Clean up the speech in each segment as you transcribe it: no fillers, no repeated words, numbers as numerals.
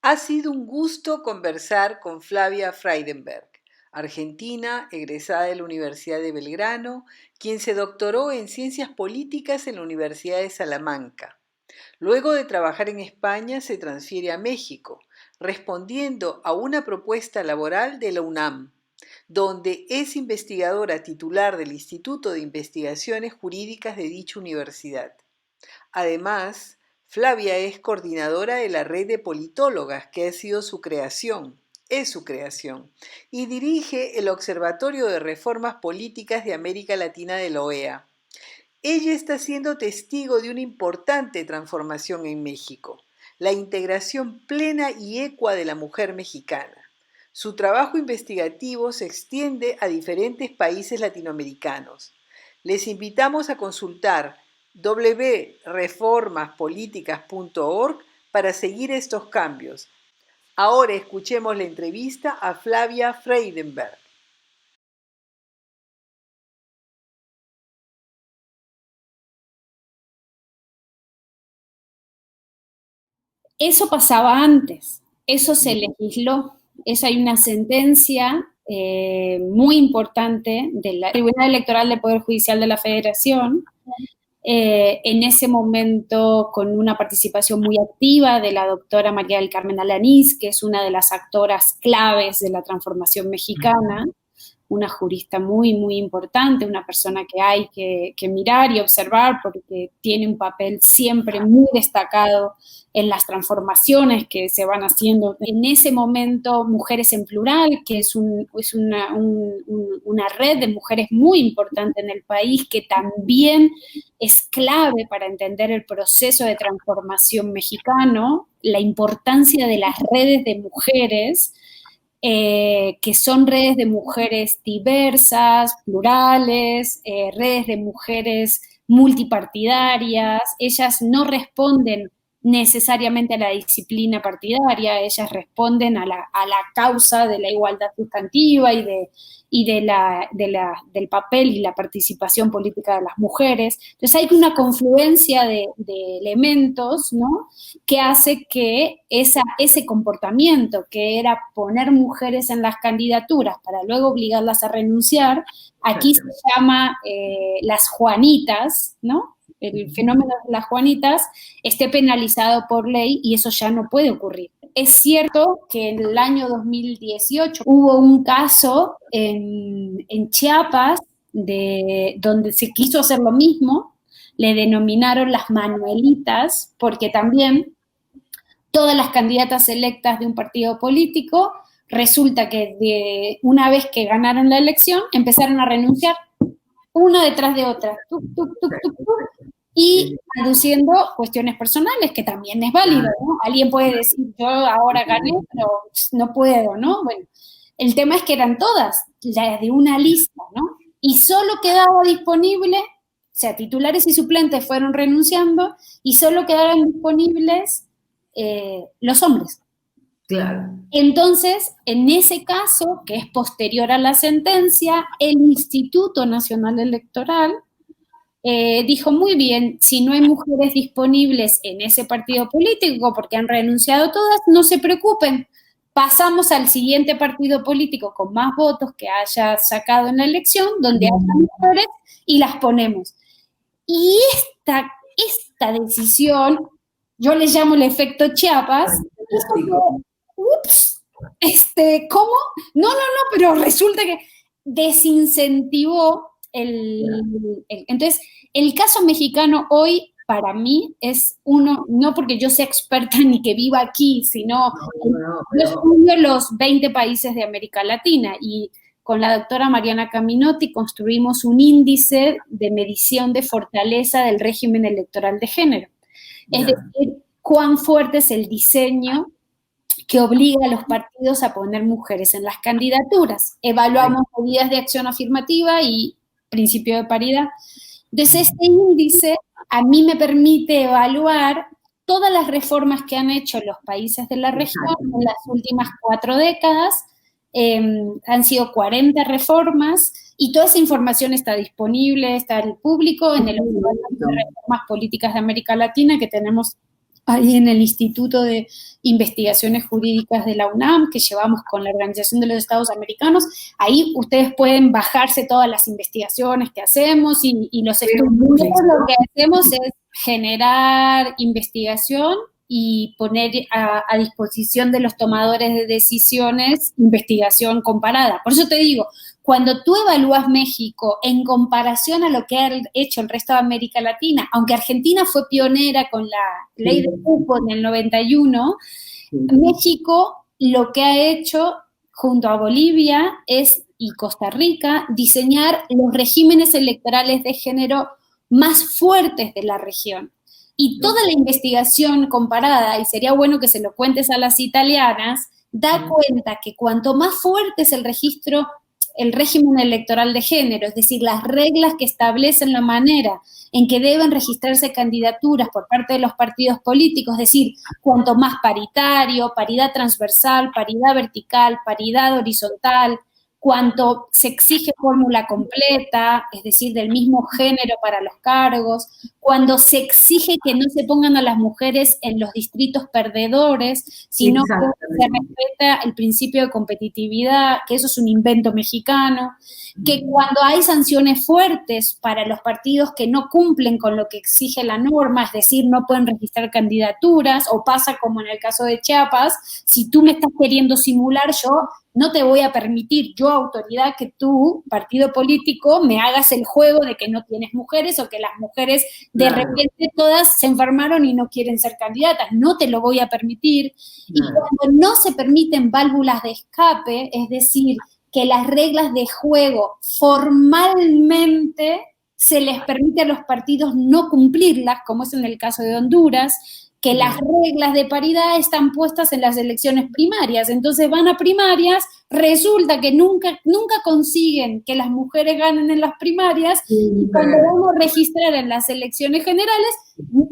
Ha sido un gusto conversar con Flavia Freydenberg, argentina, egresada de la Universidad de Belgrano, quien se doctoró en Ciencias Políticas en la Universidad de Salamanca. Luego de trabajar en España, se transfiere a México, respondiendo a una propuesta laboral de la UNAM, donde es investigadora titular del Instituto de Investigaciones Jurídicas de dicha universidad. Además, Flavia es coordinadora de la red de politólogas, que ha sido es su creación, y dirige el Observatorio de Reformas Políticas de América Latina de la OEA. Ella está siendo testigo de una importante transformación en México, la integración plena y ecua de la mujer mexicana. Su trabajo investigativo se extiende a diferentes países latinoamericanos. Les invitamos a consultar www.reformaspoliticas.org para seguir estos cambios. Ahora escuchemos la entrevista a Flavia Freydenberg. Eso pasaba antes, eso se legisló, eso hay una sentencia muy importante del Tribunal Electoral del Poder Judicial de la Federación, en ese momento con una participación muy activa de la doctora María del Carmen Alanís, que es una de las actoras claves de la transformación mexicana, una jurista muy, muy importante, una persona que hay que mirar y observar porque tiene un papel siempre muy destacado en las transformaciones que se van haciendo. En ese momento, Mujeres en Plural, que es una red de mujeres muy importante en el país, que también es clave para entender el proceso de transformación mexicano, la importancia de las redes de mujeres, que son redes de mujeres diversas, plurales, redes de mujeres multipartidarias. Ellas no responden necesariamente a la disciplina partidaria, ellas responden a la causa de la igualdad sustantiva y del papel y la participación política de las mujeres. Entonces hay una confluencia de elementos, ¿no?, que hace que ese comportamiento, que era poner mujeres en las candidaturas para luego obligarlas a renunciar, aquí se llama las Juanitas, ¿no?, el fenómeno de las Juanitas, esté penalizado por ley y eso ya no puede ocurrir. Es cierto que en el año 2018 hubo un caso en Chiapas donde se quiso hacer lo mismo, le denominaron las Manuelitas, porque también todas las candidatas electas de un partido político, resulta que una vez que ganaron la elección, empezaron a renunciar, una detrás de otra, y aduciendo cuestiones personales, que también es válido, ¿no? Alguien puede decir, yo ahora gané, pero no puedo, ¿no? Bueno, el tema es que eran todas, las de una lista, ¿no? Y solo quedaba disponible, o sea, titulares y suplentes fueron renunciando, y solo quedaron disponibles los hombres. Claro. Entonces, en ese caso, que es posterior a la sentencia, el Instituto Nacional Electoral dijo, muy bien, si no hay mujeres disponibles en ese partido político porque han renunciado todas, no se preocupen, pasamos al siguiente partido político con más votos que haya sacado en la elección, donde haya mujeres, y las ponemos. Y esta decisión, yo le llamo el efecto Chiapas, ups, ¿cómo? No, pero resulta que desincentivó entonces, el caso mexicano hoy, para mí, es uno, no porque yo sea experta ni que viva aquí, sino yo estudio los 20 países de América Latina y con la doctora Mariana Caminotti construimos un índice de medición de fortaleza del régimen electoral de género. Es decir, cuán fuerte es el diseño que obliga a los partidos a poner mujeres en las candidaturas. Evaluamos medidas de acción afirmativa y principio de paridad. Entonces, este índice a mí me permite evaluar todas las reformas que han hecho los países de la región en las últimas 4 décadas. Han sido 40 reformas y toda esa información está disponible, está al público en el Observatorio de Reformas Políticas de América Latina que tenemos ahí en el Instituto de Investigaciones Jurídicas de la UNAM, que llevamos con la Organización de los Estados Americanos. Ahí ustedes pueden bajarse todas las investigaciones que hacemos y los estudios. Lo que hacemos es generar investigación y poner a disposición de los tomadores de decisiones investigación comparada. Por eso te digo, cuando tú evalúas México en comparación a lo que ha hecho el resto de América Latina, aunque Argentina fue pionera con la ley de cupo en el 91, México lo que ha hecho junto a Bolivia y Costa Rica, diseñar los regímenes electorales de género más fuertes de la región. Y toda la investigación comparada, y sería bueno que se lo cuentes a las italianas, da cuenta que cuanto más fuerte es el régimen electoral de género, es decir, las reglas que establecen la manera en que deben registrarse candidaturas por parte de los partidos políticos, es decir, cuanto más paritario, paridad transversal, paridad vertical, paridad horizontal, cuanto se exige fórmula completa, es decir, del mismo género para los cargos, cuando se exige que no se pongan a las mujeres en los distritos perdedores, sino que se respeta el principio de competitividad, que eso es un invento mexicano, que cuando hay sanciones fuertes para los partidos que no cumplen con lo que exige la norma, es decir, no pueden registrar candidaturas, o pasa como en el caso de Chiapas, si tú me estás queriendo simular, yo no te voy a permitir, yo autoridad, que tú, partido político, me hagas el juego de que no tienes mujeres o que las mujeres de repente todas se enfermaron y no quieren ser candidatas. No te lo voy a permitir. Y cuando no se permiten válvulas de escape, es decir, que las reglas de juego formalmente se les permite a los partidos no cumplirlas, como es en el caso de Honduras, que las reglas de paridad están puestas en las elecciones primarias. Entonces van a primarias, resulta que nunca consiguen que las mujeres ganen en las primarias, y cuando vamos a registrar en las elecciones generales,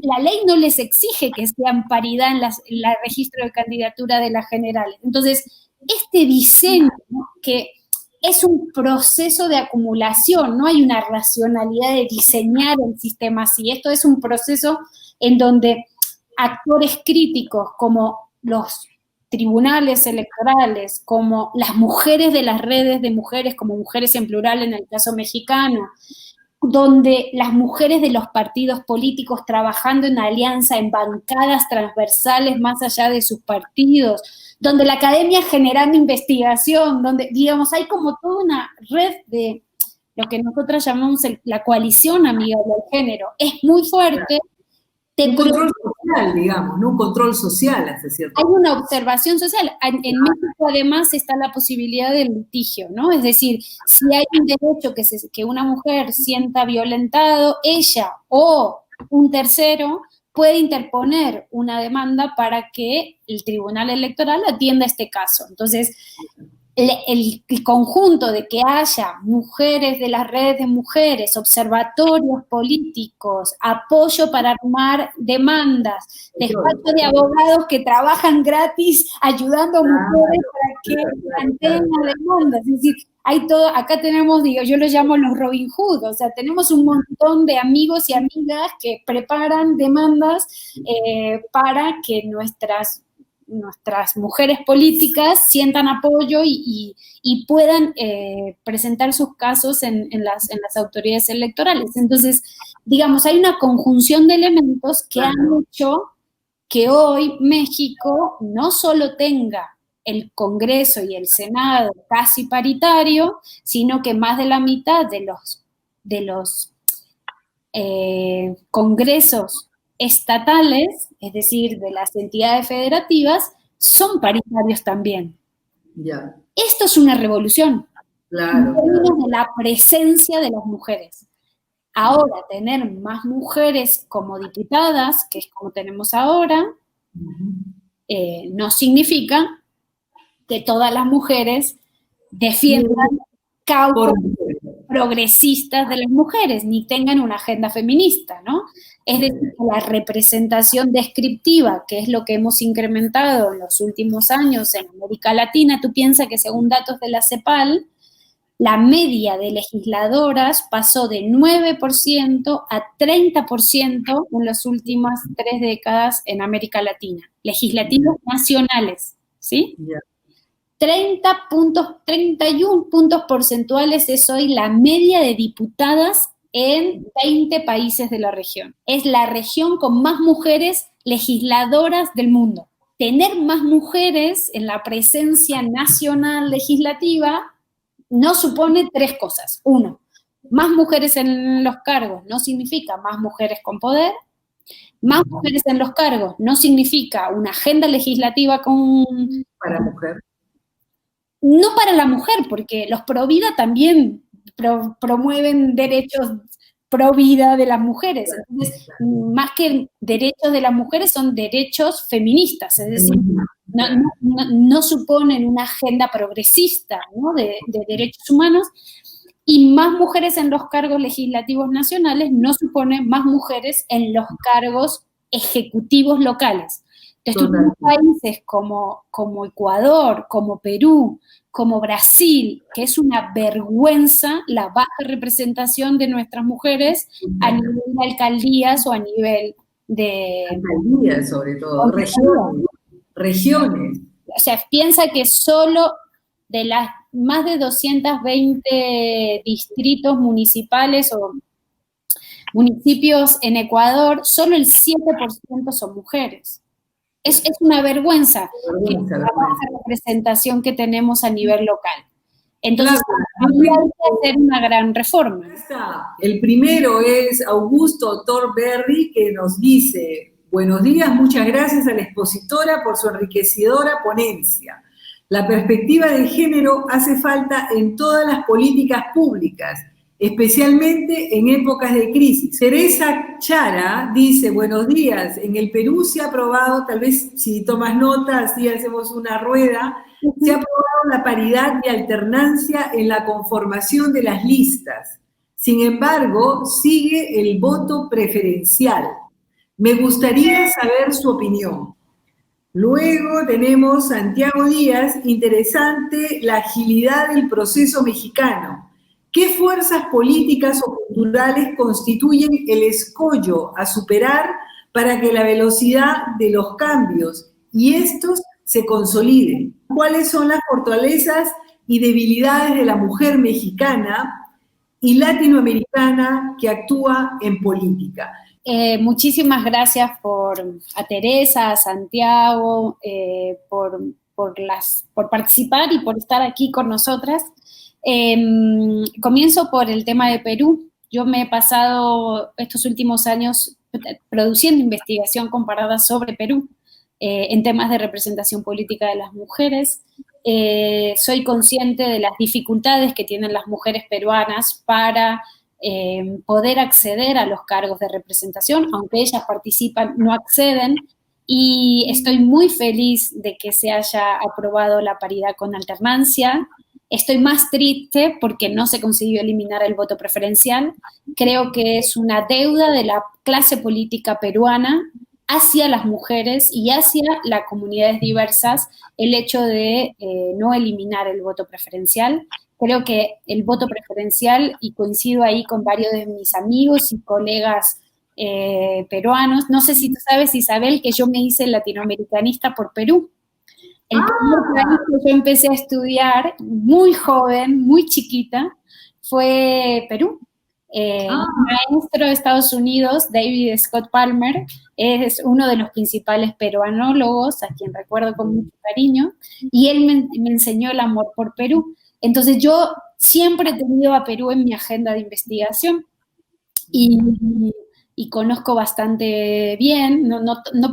la ley no les exige que sean paridad en el registro de candidatura de las generales. Entonces, este diseño, ¿no?, que es un proceso de acumulación, no hay una racionalidad de diseñar el sistema así. Esto es un proceso en donde actores críticos como los tribunales electorales, como las mujeres de las redes de mujeres, como Mujeres en Plural en el caso mexicano, donde las mujeres de los partidos políticos trabajando en alianza, en bancadas transversales más allá de sus partidos, donde la academia generando investigación, donde, digamos, hay como toda una red de lo que nosotras llamamos la coalición amigable del género. Es muy fuerte. Un control social, digamos, ¿no? Un control social, hasta cierto punto. Hay una observación social. En México, además, está la posibilidad del litigio, ¿no? Es decir, si hay un derecho que una mujer sienta violentado, ella o un tercero puede interponer una demanda para que el Tribunal Electoral atienda este caso. Entonces, el conjunto de que haya mujeres de las redes de mujeres, observatorios políticos, apoyo para armar demandas, despachos de abogados que trabajan gratis ayudando a mujeres para que planteen las demandas. Es decir, hay todo, acá tenemos, yo lo llamo los Robin Hood, o sea, tenemos un montón de amigos y amigas que preparan demandas para que nuestras mujeres políticas sientan apoyo y puedan presentar sus casos en las autoridades electorales. Entonces, digamos, hay una conjunción de elementos que han hecho que hoy México no solo tenga el Congreso y el Senado casi paritario, sino que más de la mitad de los congresos estatales, es decir, de las entidades federativas, son paritarios también. Ya. Esto es una revolución, en términos de la presencia de las mujeres. Ahora, tener más mujeres como diputadas, que es como tenemos ahora, no significa que todas las mujeres defiendan causas progresistas de las mujeres, ni tengan una agenda feminista, ¿no? Es decir, la representación descriptiva, que es lo que hemos incrementado en los últimos años en América Latina, tú piensas que según datos de la CEPAL, la media de legisladoras pasó de 9% a 30% en las últimas 3 décadas en América Latina. Legislativos nacionales, ¿sí? 31 puntos porcentuales es hoy la media de diputadas en 20 países de la región. Es la región con más mujeres legisladoras del mundo. Tener más mujeres en la presencia nacional legislativa no supone 3 cosas. 1, más mujeres en los cargos no significa más mujeres con poder. Más mujeres en los cargos no significa una agenda legislativa para mujer. No para la mujer, porque los pro vida también promueven derechos pro vida de las mujeres. Entonces, más que derechos de las mujeres, son derechos feministas, es decir, no suponen una agenda progresista, ¿no?, de derechos humanos, y más mujeres en los cargos legislativos nacionales no supone más mujeres en los cargos ejecutivos locales. Entonces, tú tienes países como Ecuador, como Perú, como Brasil, que es una vergüenza la baja representación de nuestras mujeres a nivel de alcaldías o a nivel de... Alcaldías, sobre todo, regiones. O sea, piensa que solo de las más de 220 distritos municipales o municipios en Ecuador, solo el 7% son mujeres. Es una vergüenza la baja representación que tenemos a nivel local. Entonces, hay que hacer una gran reforma. El primero es Augusto Torberry, que nos dice: buenos días, muchas gracias a la expositora por su enriquecedora ponencia. La perspectiva de género hace falta en todas las políticas públicas, especialmente en épocas de crisis. Teresa Chara dice: buenos días, en el Perú se ha aprobado, tal vez si tomas nota, así hacemos una rueda, se ha aprobado la paridad y alternancia en la conformación de las listas. Sin embargo, sigue el voto preferencial. Me gustaría saber su opinión. Luego tenemos Santiago Díaz: interesante la agilidad del proceso mexicano. ¿Qué fuerzas políticas o culturales constituyen el escollo a superar para que la velocidad de los cambios y estos se consoliden? ¿Cuáles son las fortalezas y debilidades de la mujer mexicana y latinoamericana que actúa en política? Muchísimas gracias a Teresa, a Santiago, por participar y por estar aquí con nosotras. Comienzo por el tema de Perú. Yo me he pasado estos últimos años produciendo investigación comparada sobre Perú en temas de representación política de las mujeres. Soy consciente de las dificultades que tienen las mujeres peruanas para poder acceder a los cargos de representación, aunque ellas participan, no acceden, y estoy muy feliz de que se haya aprobado la paridad con alternancia. Estoy más triste porque no se consiguió eliminar el voto preferencial. Creo que es una deuda de la clase política peruana hacia las mujeres y hacia las comunidades diversas el hecho de no eliminar el voto preferencial. Creo que el voto preferencial, y coincido ahí con varios de mis amigos y colegas peruanos, no sé si tú sabes, Isabel, que yo me hice latinoamericanista por Perú. El primer país que yo empecé a estudiar, muy joven, muy chiquita, fue Perú. Un maestro de Estados Unidos, David Scott Palmer, es uno de los principales peruanólogos, a quien recuerdo con mucho cariño, y él me enseñó el amor por Perú. Entonces yo siempre he tenido a Perú en mi agenda de investigación y conozco bastante bien, no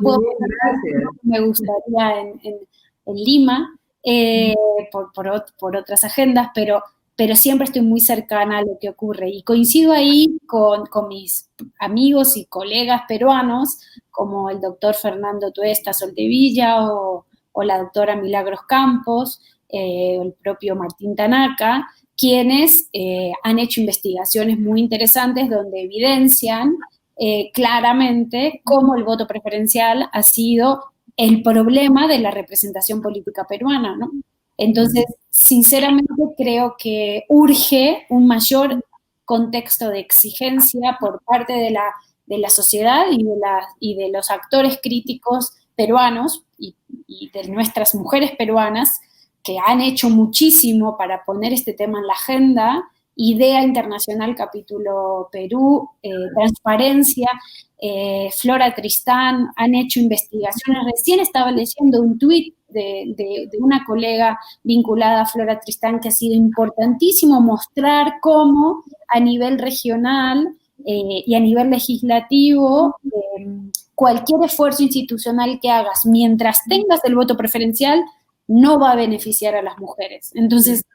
puedo decir lo que me gustaría en Lima, por otras agendas, pero siempre estoy muy cercana a lo que ocurre. Y coincido ahí con mis amigos y colegas peruanos, como el doctor Fernando Tuesta Soldevilla o la doctora Milagros Campos, el propio Martín Tanaka, quienes han hecho investigaciones muy interesantes donde evidencian claramente cómo el voto preferencial ha sido el problema de la representación política peruana, ¿no? Entonces, sinceramente creo que urge un mayor contexto de exigencia por parte de la sociedad y de los actores críticos peruanos y de nuestras mujeres peruanas que han hecho muchísimo para poner este tema en la agenda. IDEA Internacional Capítulo Perú, Transparencia, Flora Tristán, han hecho investigaciones. Recién estaba leyendo un tuit de una colega vinculada a Flora Tristán que ha sido importantísimo mostrar cómo a nivel regional y a nivel legislativo cualquier esfuerzo institucional que hagas mientras tengas el voto preferencial no va a beneficiar a las mujeres. Entonces,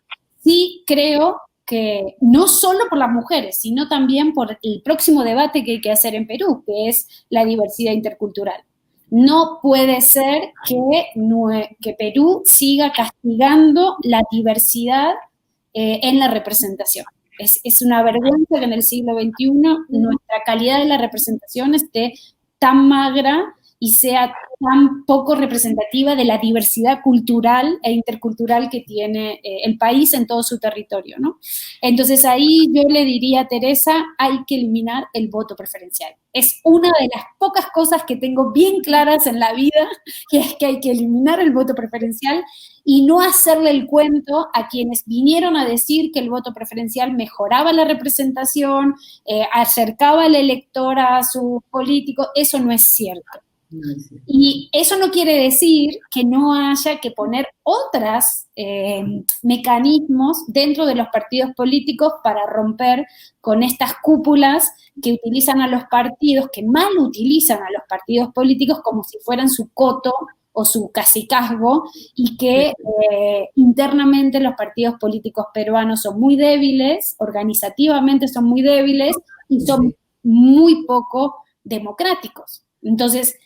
sí creo que no solo por las mujeres, sino también por el próximo debate que hay que hacer en Perú, que es la diversidad intercultural. No puede ser que Perú siga castigando la diversidad en la representación. Es una vergüenza que en el siglo XXI nuestra calidad de la representación esté tan magra y sea tan poco representativa de la diversidad cultural e intercultural que tiene el país en todo su territorio, ¿no? Entonces ahí yo le diría a Teresa, hay que eliminar el voto preferencial. Es una de las pocas cosas que tengo bien claras en la vida, que es que hay que eliminar el voto preferencial y no hacerle el cuento a quienes vinieron a decir que el voto preferencial mejoraba la representación, acercaba al elector a su político. Eso no es cierto. Y eso no quiere decir que no haya que poner otros mecanismos dentro de los partidos políticos para romper con estas cúpulas que utilizan a los partidos, que mal utilizan a los partidos políticos como si fueran su coto o su cacicazgo, y que internamente los partidos políticos peruanos son muy débiles, organizativamente son muy débiles y son muy poco democráticos. Entonces,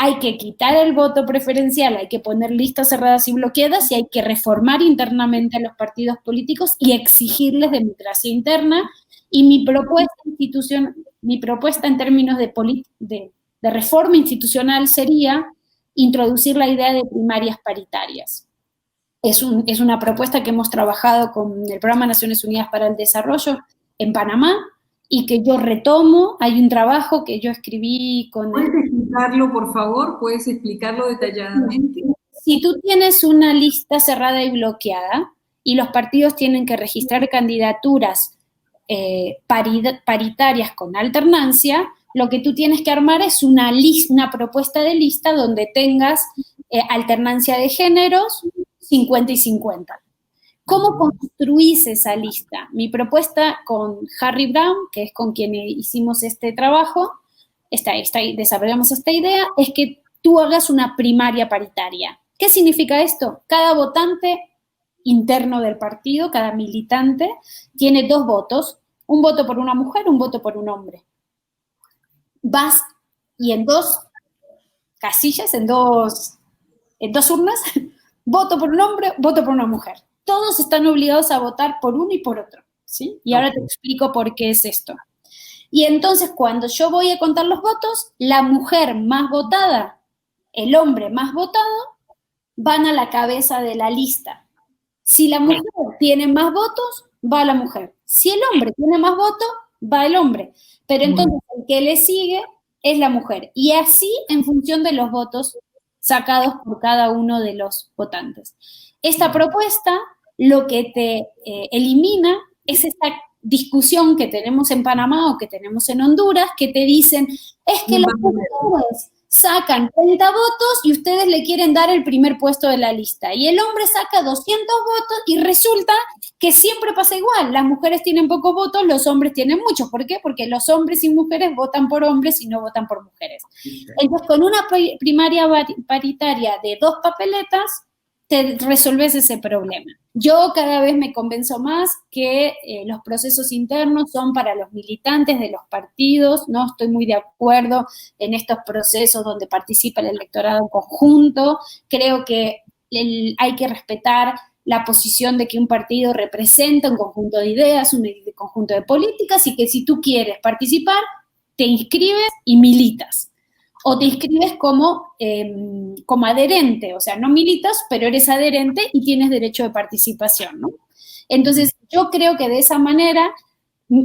hay que quitar el voto preferencial, hay que poner listas cerradas y bloqueadas y hay que reformar internamente a los partidos políticos y exigirles democracia interna. Y mi propuesta en términos de reforma institucional sería introducir la idea de primarias paritarias. Es una propuesta que hemos trabajado con el Programa Naciones Unidas para el Desarrollo en Panamá, y que yo retomo. Hay un trabajo que yo escribí con... ¿Puedes explicarlo, por favor? ¿Puedes explicarlo detalladamente? Si tú tienes una lista cerrada y bloqueada, y los partidos tienen que registrar candidaturas paritarias con alternancia, lo que tú tienes que armar es una propuesta de lista donde tengas alternancia de géneros 50 y 50. ¿Cómo construís esa lista? Mi propuesta con Harry Brown, que es con quien hicimos este trabajo, desarrollamos esta idea, es que tú hagas una primaria paritaria. ¿Qué significa esto? Cada votante interno del partido, cada militante, tiene 2 votos, un voto por una mujer, un voto por un hombre. Vas y en 2 casillas, en dos urnas, voto por un hombre, voto por una mujer. Todos están obligados a votar por uno y por otro, ¿sí? Y ahora te explico por qué es esto. Y entonces, cuando yo voy a contar los votos, la mujer más votada, el hombre más votado, van a la cabeza de la lista. Si la mujer tiene más votos, va la mujer. Si el hombre tiene más votos, va el hombre. Pero entonces el que le sigue es la mujer. Y así en función de los votos sacados por cada uno de los votantes. Esta propuesta lo que te elimina es esta discusión que tenemos en Panamá o que tenemos en Honduras, que te dicen, es que los mujeres sacan 30 votos y ustedes le quieren dar el primer puesto de la lista. Y el hombre saca 200 votos y resulta que siempre pasa igual. Las mujeres tienen pocos votos, los hombres tienen muchos. ¿Por qué? Porque los hombres y mujeres votan por hombres y no votan por mujeres. Entonces, con una primaria paritaria de 2 papeletas, te resolves ese problema. Yo cada vez me convenzo más que los procesos internos son para los militantes de los partidos. No estoy muy de acuerdo en estos procesos donde participa el electorado en conjunto. Creo que hay que respetar la posición de que un partido representa un conjunto de ideas, un conjunto de políticas, y que si tú quieres participar, te inscribes y militas. o te inscribes como adherente, o sea, no militas, pero eres adherente y tienes derecho de participación, ¿no? Entonces, yo creo que de esa manera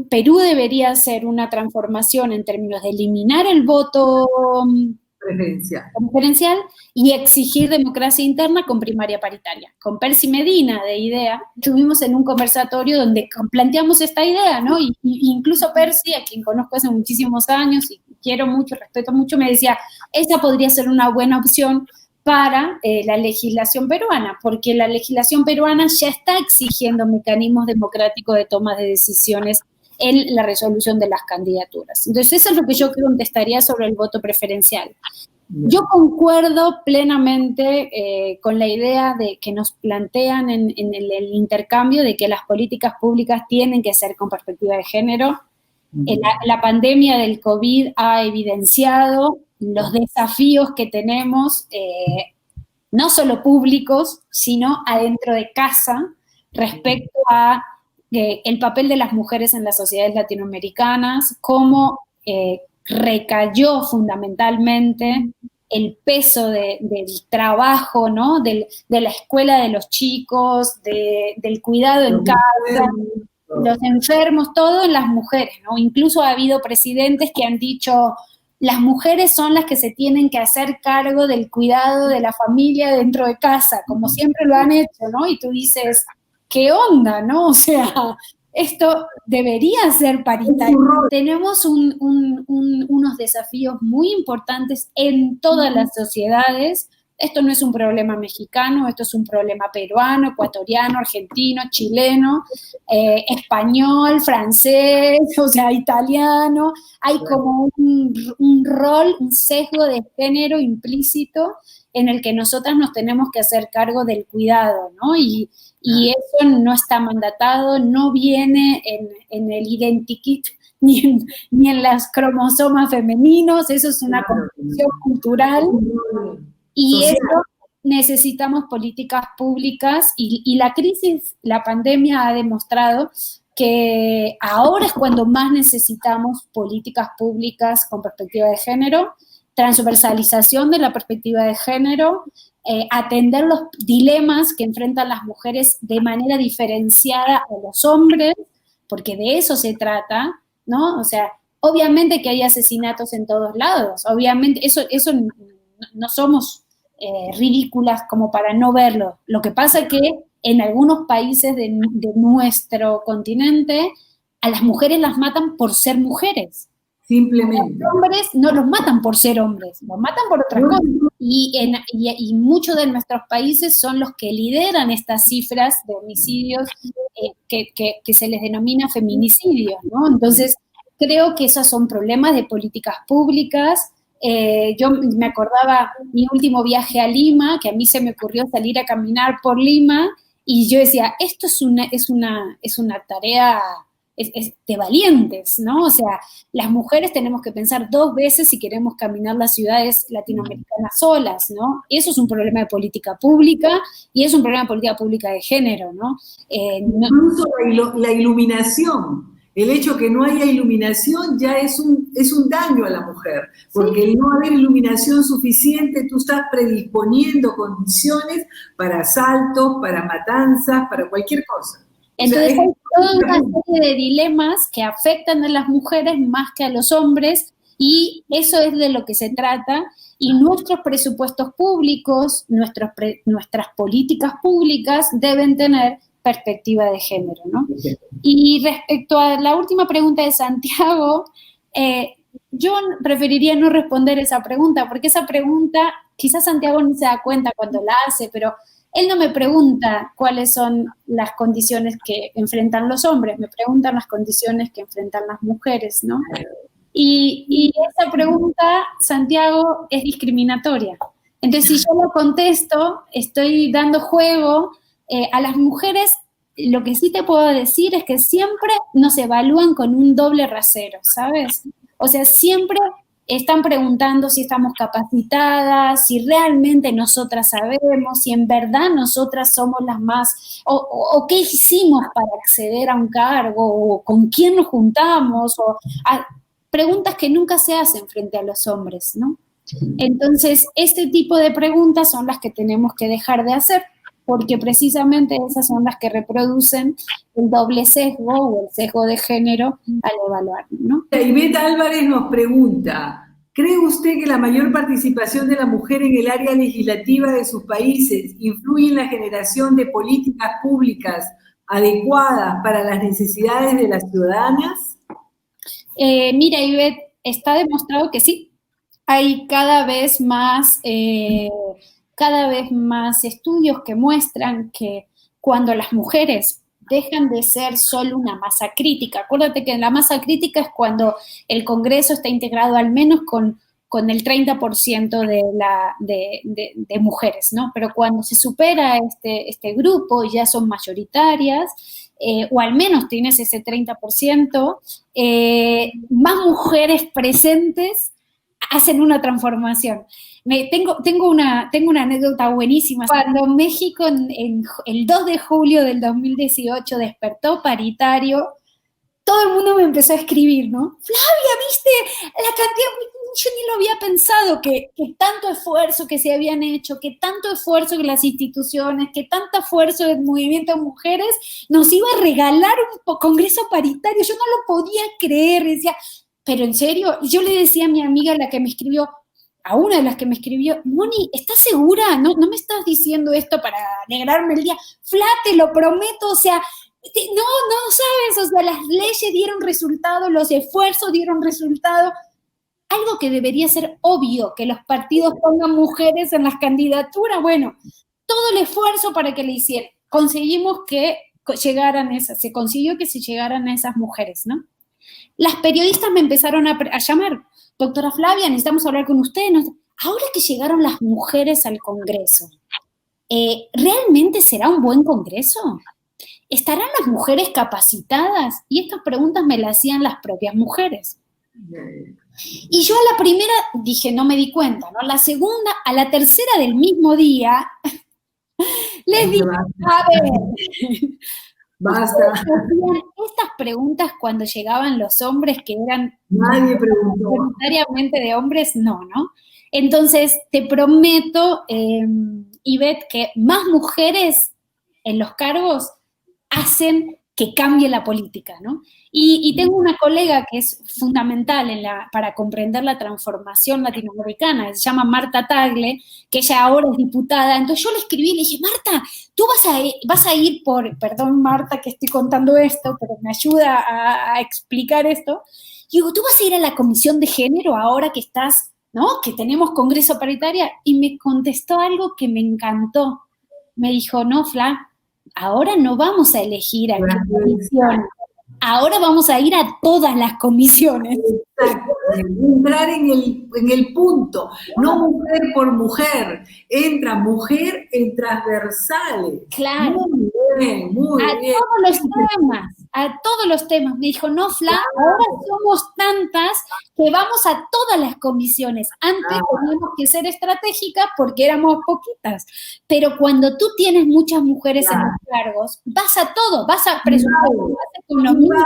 Perú debería hacer una transformación en términos de eliminar el voto preferencial y exigir democracia interna con primaria paritaria. Con Percy Medina de IDEA, estuvimos en un conversatorio donde planteamos esta idea, ¿no? Y incluso Percy, a quien conozco hace muchísimos años y quiero mucho, respeto mucho, me decía, esa podría ser una buena opción para la legislación peruana, porque la legislación peruana ya está exigiendo mecanismos democráticos de toma de decisiones en la resolución de las candidaturas. Entonces, eso es lo que yo contestaría sobre el voto preferencial. Yo concuerdo plenamente con la idea de que nos plantean en el intercambio de que las políticas públicas tienen que ser con perspectiva de género. La pandemia del COVID ha evidenciado los desafíos que tenemos, no solo públicos, sino adentro de casa, respecto a el papel de las mujeres en las sociedades latinoamericanas, cómo recayó fundamentalmente el peso del trabajo, ¿no? De la escuela de los chicos, del cuidado en casa, los enfermos, todo en las mujeres, ¿no? Incluso ha habido presidentes que han dicho, las mujeres son las que se tienen que hacer cargo del cuidado de la familia dentro de casa, como siempre lo han hecho, ¿no? Y tú dices, ¿qué onda, no? O sea, esto debería ser paritario. Tenemos unos desafíos muy importantes en todas las sociedades. Esto no es un problema mexicano, esto es un problema peruano, ecuatoriano, argentino, chileno, español, francés, o sea, italiano. Hay como un rol, un sesgo de género implícito en el que nosotras nos tenemos que hacer cargo del cuidado, ¿no? Y eso no está mandatado, no viene en el identikit ni en los cromosomas femeninos, eso es una construcción cultural. Y eso necesitamos políticas públicas y la crisis, la pandemia ha demostrado que ahora es cuando más necesitamos políticas públicas con perspectiva de género, transversalización de la perspectiva de género, atender los dilemas que enfrentan las mujeres de manera diferenciada a los hombres, porque de eso se trata, ¿no? O sea, obviamente que hay asesinatos en todos lados, obviamente eso no somos ridículas como para no verlo. Lo que pasa es que en algunos países de nuestro continente a las mujeres las matan por ser mujeres. Simplemente. A los hombres no los matan por ser hombres, los matan por otras cosas. Y muchos de nuestros países son los que lideran estas cifras de homicidios que se les denomina feminicidios, ¿no? Entonces, creo que esos son problemas de políticas públicas. Yo me acordaba mi último viaje a Lima, que a mí se me ocurrió salir a caminar por Lima, y yo decía, esto es una tarea de valientes, ¿no? O sea, las mujeres tenemos que pensar 2 veces si queremos caminar las ciudades latinoamericanas solas, ¿no? Eso es un problema de política pública y es un problema de política pública de género, ¿no? Incluso la iluminación. El hecho que no haya iluminación ya es un daño a la mujer, porque el no haber iluminación suficiente, tú estás predisponiendo condiciones para asaltos, para matanzas, para cualquier cosa. Entonces hay toda una serie de dilemas que afectan a las mujeres más que a los hombres, y eso es de lo que se trata, y nuestros presupuestos públicos, nuestras políticas públicas deben tener perspectiva de género, ¿no? Y respecto a la última pregunta de Santiago, yo preferiría no responder esa pregunta, porque esa pregunta, quizás Santiago no se da cuenta cuando la hace, pero él no me pregunta cuáles son las condiciones que enfrentan los hombres, me preguntan las condiciones que enfrentan las mujeres, ¿no? Y esa pregunta, Santiago, es discriminatoria. Entonces, si yo lo contesto, estoy dando juego a las mujeres. Lo que sí te puedo decir es que siempre nos evalúan con un doble rasero, ¿sabes? O sea, siempre están preguntando si estamos capacitadas, si realmente nosotras sabemos, si en verdad nosotras somos las más, o qué hicimos para acceder a un cargo, o con quién nos juntamos, preguntas que nunca se hacen frente a los hombres, ¿no? Entonces, este tipo de preguntas son las que tenemos que dejar de hacer, porque precisamente esas son las que reproducen el doble sesgo o el sesgo de género al evaluar, ¿no? Ivette Álvarez nos pregunta, ¿cree usted que la mayor participación de la mujer en el área legislativa de sus países influye en la generación de políticas públicas adecuadas para las necesidades de las ciudadanas? Mira, Ivette, está demostrado que sí. Hay cada vez más estudios que muestran que cuando las mujeres dejan de ser solo una masa crítica, acuérdate que la masa crítica es cuando el Congreso está integrado al menos con el 30% de mujeres, ¿no? Pero cuando se supera este grupo y ya son mayoritarias, o al menos tienes ese 30%, más mujeres presentes hacen una transformación. Tengo una anécdota buenísima. Cuando México el 2 de julio del 2018 despertó paritario, todo el mundo me empezó a escribir, ¿no? Flavia, ¿viste la cantidad? Yo ni lo había pensado, que tanto esfuerzo que se habían hecho, que tanto esfuerzo que las instituciones, que tanto esfuerzo del movimiento de mujeres nos iba a regalar un congreso paritario. Yo no lo podía creer, decía, pero en serio, yo le decía a mi amiga, a una de las que me escribió, Moni, ¿estás segura? ¿No me estás diciendo esto para alegrarme el día? Fla, te lo prometo, o sea, no sabes, o sea, las leyes dieron resultado, los esfuerzos dieron resultado. Algo que debería ser obvio, que los partidos pongan mujeres en las candidaturas. Bueno, todo el esfuerzo para que le hicieran. Conseguimos que se consiguió que se llegaran a esas mujeres, ¿no? Las periodistas me empezaron a llamar, doctora Flavia, necesitamos hablar con usted. Ahora que llegaron las mujeres al Congreso, ¿realmente será un buen Congreso? ¿Estarán las mujeres capacitadas? Y estas preguntas me las hacían las propias mujeres. Y yo a la primera dije, no me di cuenta, ¿no? La segunda, a la tercera del mismo día, les dije, a ver, basta. Estas preguntas cuando llegaban los hombres que eran Nadie preguntó. Mayoritariamente de hombres, no. Entonces, te prometo, Ivette, que más mujeres en los cargos hacen que cambie la política, ¿no? Y tengo una colega que es fundamental para comprender la transformación latinoamericana, se llama Marta Tagle, que ella ahora es diputada. Entonces yo le escribí y le dije, Marta, tú vas a ir perdón Marta que estoy contando esto, pero me ayuda a explicar esto. Y digo, ¿tú vas a ir a la comisión de género ahora que estás, ¿no? Que tenemos congreso paritaria? Y me contestó algo que me encantó. Me dijo, no, Fla, ahora no vamos a elegir a qué comisión, ahora vamos a ir a todas las comisiones. Exacto, entrar en el punto, no mujer por mujer, entra mujer en transversales. Claro. Muy bien, muy bien. A todos los temas. Me dijo, no, Fla, ahora somos tantas que vamos a todas las comisiones. Antes teníamos que ser estratégicas porque éramos poquitas. Pero cuando tú tienes muchas mujeres en los cargos, vas a todo, vas a presupuesto, vas a economía,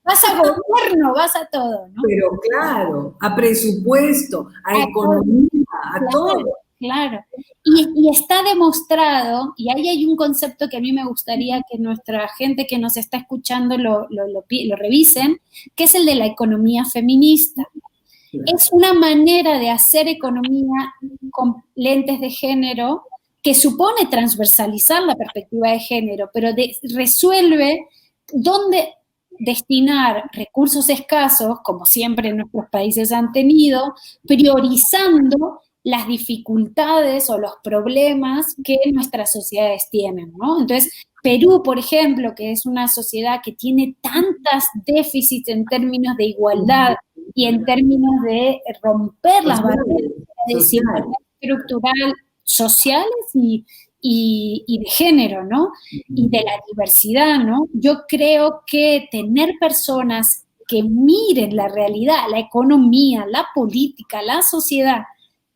vas a gobierno, vas a todo, ¿no? Pero claro, a presupuesto, a economía, a todo. Claro. Y está demostrado, y ahí hay un concepto que a mí me gustaría que nuestra gente que nos está escuchando lo revisen, que es el de la economía feminista. Es una manera de hacer economía con lentes de género que supone transversalizar la perspectiva de género, pero resuelve dónde destinar recursos escasos, como siempre nuestros países han tenido, priorizando las dificultades o los problemas que nuestras sociedades tienen, ¿no? Entonces, Perú, por ejemplo, que es una sociedad que tiene tantos déficits en términos de igualdad y en términos de romper las barreras de la desigualdad estructural, sociales y de género, ¿no? Y de la diversidad, ¿no? Yo creo que tener personas que miren la realidad, la economía, la política, la sociedad,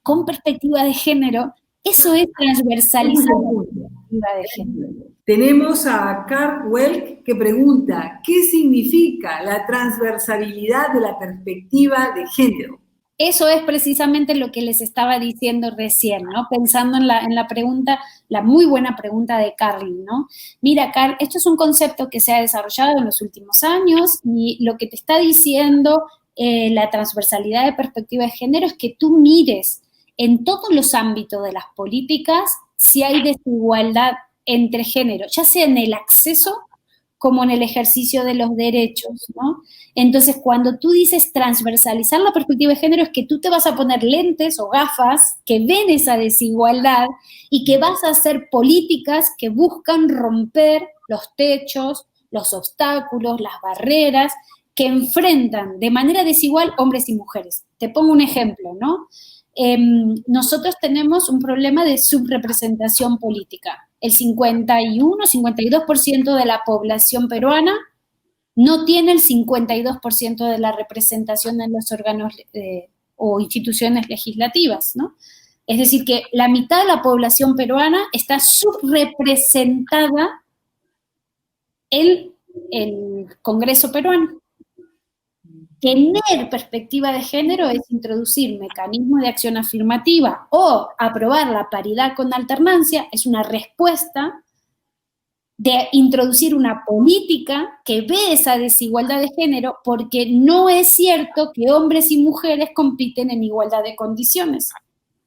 con perspectiva de género, eso es transversalizar la perspectiva de género. Tenemos a Carl Welk que pregunta, ¿qué significa la transversalidad de la perspectiva de género? Eso es precisamente lo que les estaba diciendo recién, ¿no? Pensando en la pregunta, la muy buena pregunta de Carly, ¿no? Mira, Carl, esto es un concepto que se ha desarrollado en los últimos años y lo que te está diciendo la transversalidad de perspectiva de género es que tú mires en todos los ámbitos de las políticas si hay desigualdad entre géneros, ya sea en el acceso como en el ejercicio de los derechos, ¿no? Entonces, cuando tú dices transversalizar la perspectiva de género, es que tú te vas a poner lentes o gafas que ven esa desigualdad y que vas a hacer políticas que buscan romper los techos, los obstáculos, las barreras que enfrentan de manera desigual hombres y mujeres. Te pongo un ejemplo, ¿no? Nosotros tenemos un problema de subrepresentación política. El 51-52% de la población peruana no tiene el 52% de la representación en los órganos o instituciones legislativas, ¿no? Es decir, que la mitad de la población peruana está subrepresentada en el Congreso peruano. Tener perspectiva de género es introducir mecanismos de acción afirmativa o aprobar la paridad con alternancia, es una respuesta de introducir una política que ve esa desigualdad de género, porque no es cierto que hombres y mujeres compiten en igualdad de condiciones.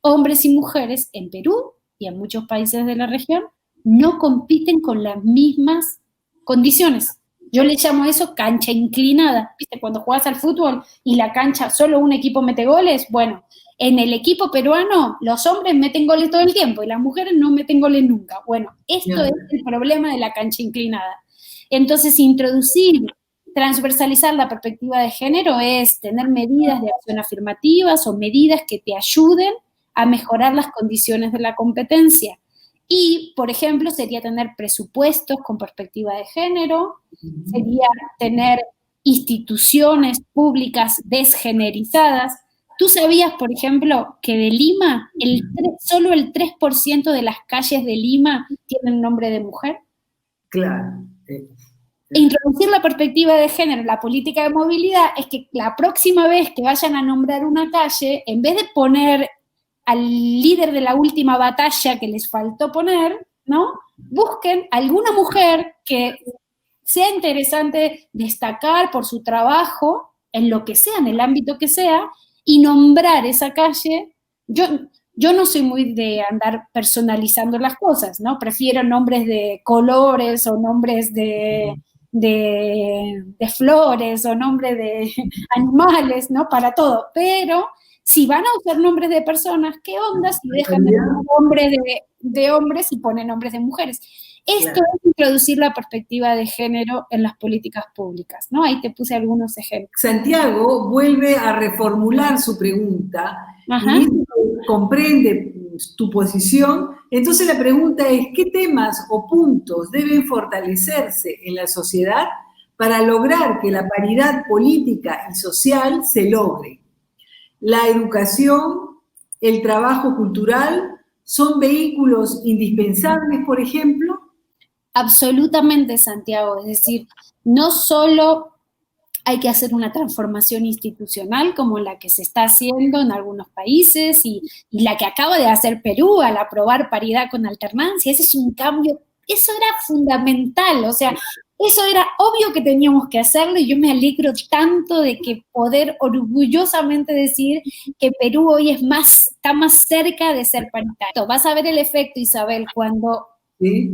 Hombres y mujeres en Perú y en muchos países de la región no compiten con las mismas condiciones. Yo le llamo eso cancha inclinada. ¿Viste? Cuando juegas al fútbol y la cancha, solo un equipo mete goles, bueno, en el equipo peruano los hombres meten goles todo el tiempo y las mujeres no meten goles nunca. Bueno, esto es el problema de la cancha inclinada. Entonces, transversalizar la perspectiva de género es tener medidas de acción afirmativas o medidas que te ayuden a mejorar las condiciones de la competencia. Y, por ejemplo, sería tener presupuestos con perspectiva de género, sería tener instituciones públicas desgenerizadas. ¿Tú sabías, por ejemplo, que de Lima, solo el 3% de las calles de Lima tienen nombre de mujer? Claro. Introducir la perspectiva de género en la política de movilidad es que la próxima vez que vayan a nombrar una calle, en vez de poner al líder de la última batalla que les faltó poner, ¿no? Busquen alguna mujer que sea interesante destacar por su trabajo, en lo que sea, en el ámbito que sea, y nombrar esa calle. Yo no soy muy de andar personalizando las cosas, ¿no? Prefiero nombres de colores o nombres de flores o nombres de animales, ¿no? Para todo, pero si van a usar nombres de personas, ¿qué onda si dejan de poner nombres de hombres y ponen nombres de mujeres? Esto es introducir la perspectiva de género en las políticas públicas, ¿no? Ahí te puse algunos ejemplos. Santiago vuelve a reformular su pregunta y comprende tu posición. Entonces la pregunta es, ¿qué temas o puntos deben fortalecerse en la sociedad para lograr que la paridad política y social se logre? La educación, el trabajo cultural, ¿son vehículos indispensables, por ejemplo? Absolutamente, Santiago. Es decir, no solo hay que hacer una transformación institucional como la que se está haciendo en algunos países y la que acaba de hacer Perú al aprobar paridad con alternancia. Ese es un cambio, eso era fundamental, o sea, eso era obvio que teníamos que hacerlo y yo me alegro tanto de que poder orgullosamente decir que Perú hoy está más cerca de ser paritario. Vas a ver el efecto, Isabel, cuando... ¿Sí?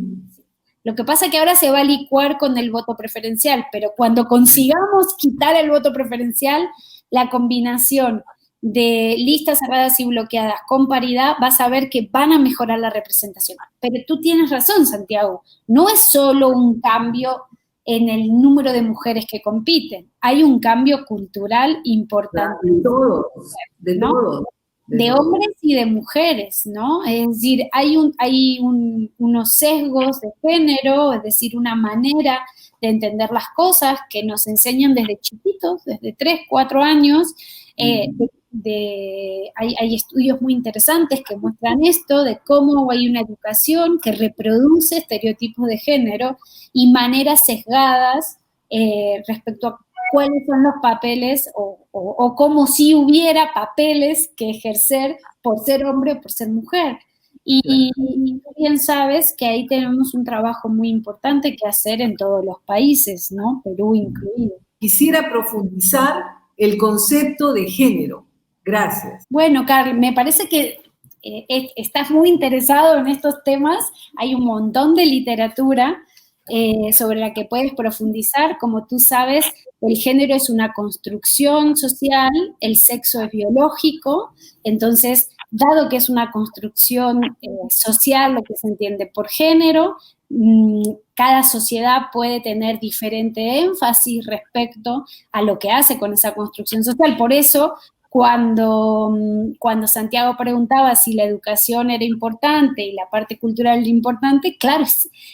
Lo que pasa es que ahora se va a licuar con el voto preferencial, pero cuando consigamos quitar el voto preferencial, la combinación de listas cerradas y bloqueadas con paridad, vas a ver que van a mejorar la representación. Pero tú tienes razón, Santiago, no es solo un cambio en el número de mujeres que compiten, hay un cambio cultural importante. De todos, ¿no? De hombres y de mujeres, ¿no? Es decir, hay unos sesgos de género, es decir, una manera de entender las cosas que nos enseñan desde chiquitos, desde 3, 4 años. Hay estudios muy interesantes que muestran esto, de cómo hay una educación que reproduce estereotipos de género y maneras sesgadas respecto a cuáles son los papeles o como si hubiera papeles que ejercer por ser hombre o por ser mujer. Y bien sabes que ahí tenemos un trabajo muy importante que hacer en todos los países, ¿no? Perú incluido. Quisiera profundizar el concepto de género. Gracias. Bueno, Carl, me parece que estás muy interesado en estos temas. Hay un montón de literatura sobre la que puedes profundizar. Como tú sabes, el género es una construcción social, el sexo es biológico, entonces, dado que es una construcción social, lo que se entiende por género, cada sociedad puede tener diferente énfasis respecto a lo que hace con esa construcción social. Por eso, cuando Santiago preguntaba si la educación era importante y la parte cultural era importante, claro,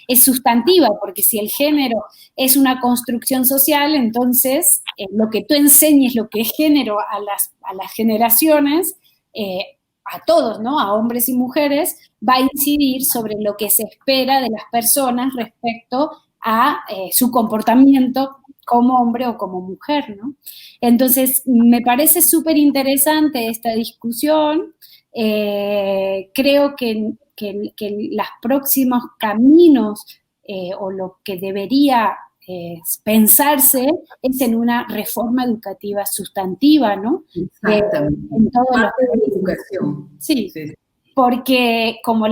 es sustantiva, porque si el género es una construcción social, entonces lo que tú enseñes, lo que es género a las generaciones, a todos, ¿no? A hombres y mujeres, va a incidir sobre lo que se espera de las personas respecto a su comportamiento como hombre o como mujer, ¿no? Entonces, me parece súper interesante esta discusión. Creo que los próximos caminos o lo que debería pensarse es en una reforma educativa sustantiva, ¿no? Exactamente. En todos los de educación. Sí. Porque como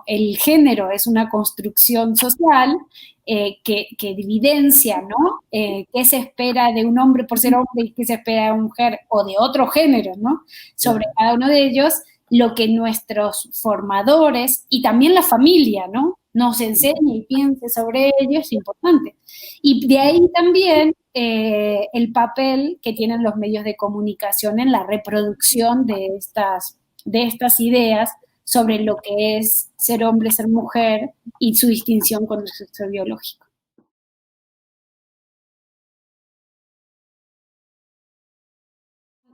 el género es una construcción social que evidencia, ¿no? Qué se espera de un hombre por ser hombre y qué se espera de una mujer o de otro género, ¿no? Sobre cada uno de ellos, lo que nuestros formadores y también la familia, ¿no? Nos enseñe y piense sobre ello es importante. Y de ahí también el papel que tienen los medios de comunicación en la reproducción de estas ideas sobre lo que es ser hombre, ser mujer y su distinción con el sexo biológico.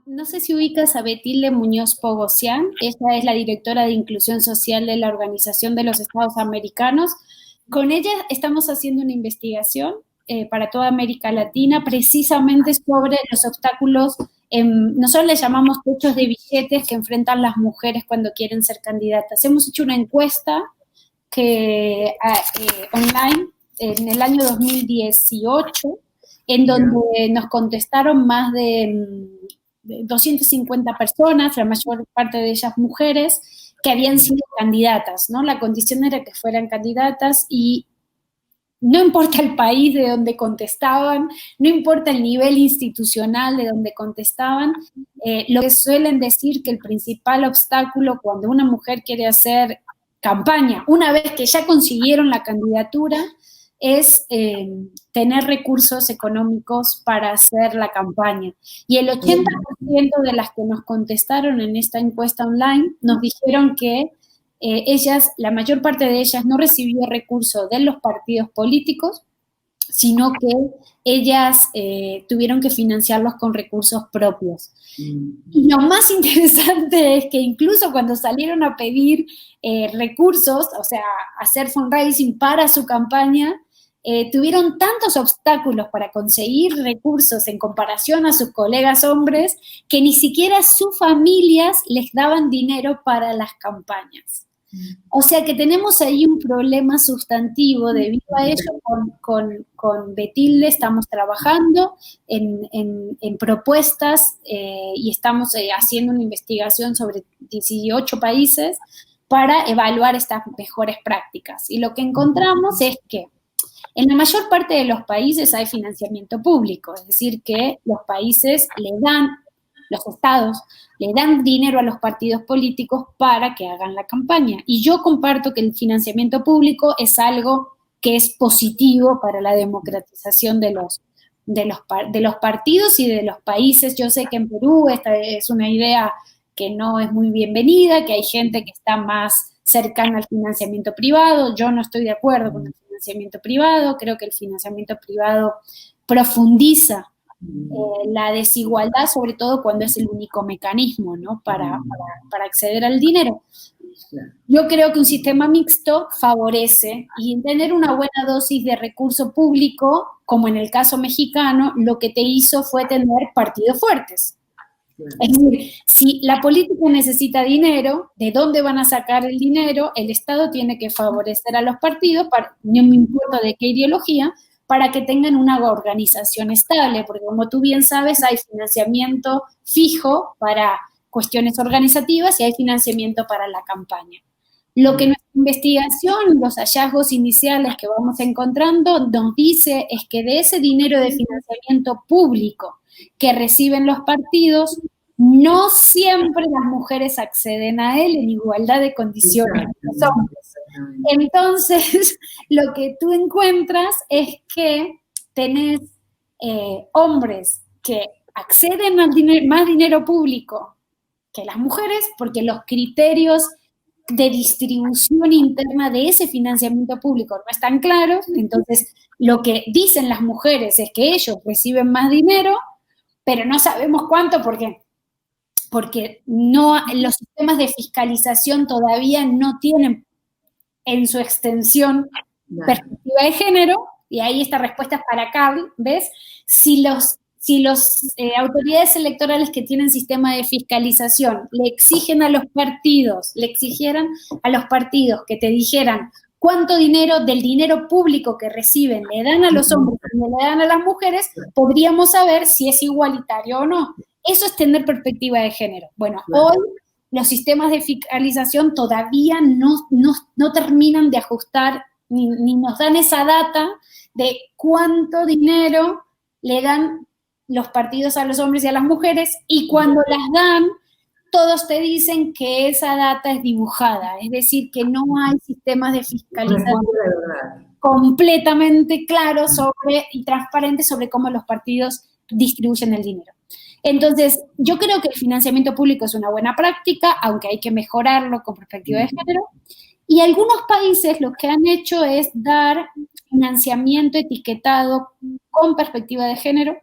No sé si ubicas a Betilde Muñoz Pogosian, ella es la directora de Inclusión Social de la Organización de los Estados Americanos. Con ella estamos haciendo una investigación para toda América Latina, precisamente sobre los obstáculos, nosotros le llamamos techos de billetes que enfrentan las mujeres cuando quieren ser candidatas. Hemos hecho una encuesta online en el año 2018, en donde nos contestaron más de 250 personas, la mayor parte de ellas mujeres, que habían sido candidatas, ¿no? La condición era que fueran candidatas y no importa el país de donde contestaban, no importa el nivel institucional de donde contestaban, lo que suelen decir que el principal obstáculo cuando una mujer quiere hacer campaña, una vez que ya consiguieron la candidatura, es tener recursos económicos para hacer la campaña. Y el 80% de las que nos contestaron en esta encuesta online nos dijeron que ellas, la mayor parte de ellas no recibió recursos de los partidos políticos, sino que ellas tuvieron que financiarlos con recursos propios. Y lo más interesante es que incluso cuando salieron a pedir recursos, o sea, hacer fundraising para su campaña, tuvieron tantos obstáculos para conseguir recursos en comparación a sus colegas hombres que ni siquiera sus familias les daban dinero para las campañas. O sea que tenemos ahí un problema sustantivo. Debido a ello, con Betilde estamos trabajando en propuestas y estamos haciendo una investigación sobre 18 países para evaluar estas mejores prácticas. Y lo que encontramos es que en la mayor parte de los países hay financiamiento público, es decir, que los países los estados le dan dinero a los partidos políticos para que hagan la campaña. Y yo comparto que el financiamiento público es algo que es positivo para la democratización de los partidos y de los países. Yo sé que en Perú esta es una idea que no es muy bienvenida, que hay gente que está más cercana al financiamiento privado. Yo no estoy de acuerdo con el financiamiento privado, creo que el financiamiento privado profundiza la desigualdad, sobre todo cuando es el único mecanismo, ¿no? para acceder al dinero. Yo creo que un sistema mixto favorece, y tener una buena dosis de recurso público, como en el caso mexicano, lo que te hizo fue tener partidos fuertes. Es decir, si la política necesita dinero, ¿de dónde van a sacar el dinero? El Estado tiene que favorecer a los partidos, no me importa de qué ideología, para que tengan una organización estable, porque como tú bien sabes, hay financiamiento fijo para cuestiones organizativas y hay financiamiento para la campaña. Lo que nuestra investigación, los hallazgos iniciales que vamos encontrando, nos dice es que de ese dinero de financiamiento público que reciben los partidos, no siempre las mujeres acceden a él en igualdad de condiciones que los hombres. Entonces, lo que tú encuentras es que tenés hombres que acceden al más dinero público que las mujeres, porque los criterios de distribución interna de ese financiamiento público no están claros. Entonces, lo que dicen las mujeres es que ellos reciben más dinero, pero no sabemos cuánto, porque no, los sistemas de fiscalización todavía no tienen en su extensión perspectiva de género, y ahí esta respuesta es para Carl, ¿ves? Si los autoridades electorales que tienen sistema de fiscalización le exigieran a los partidos que te dijeran cuánto dinero del dinero público que reciben le dan a los hombres y le dan a las mujeres, podríamos saber si es igualitario o no. Eso es tener perspectiva de género. Bueno, hoy los sistemas de fiscalización todavía no terminan de ajustar, ni nos dan esa data de cuánto dinero le dan los partidos a los hombres y a las mujeres, y cuando las dan, todos te dicen que esa data es dibujada, es decir, que no hay sistemas de fiscalización completamente claros y transparentes sobre cómo los partidos distribuyen el dinero. Entonces, yo creo que el financiamiento público es una buena práctica, aunque hay que mejorarlo con perspectiva de género, y algunos países lo que han hecho es dar financiamiento etiquetado con perspectiva de género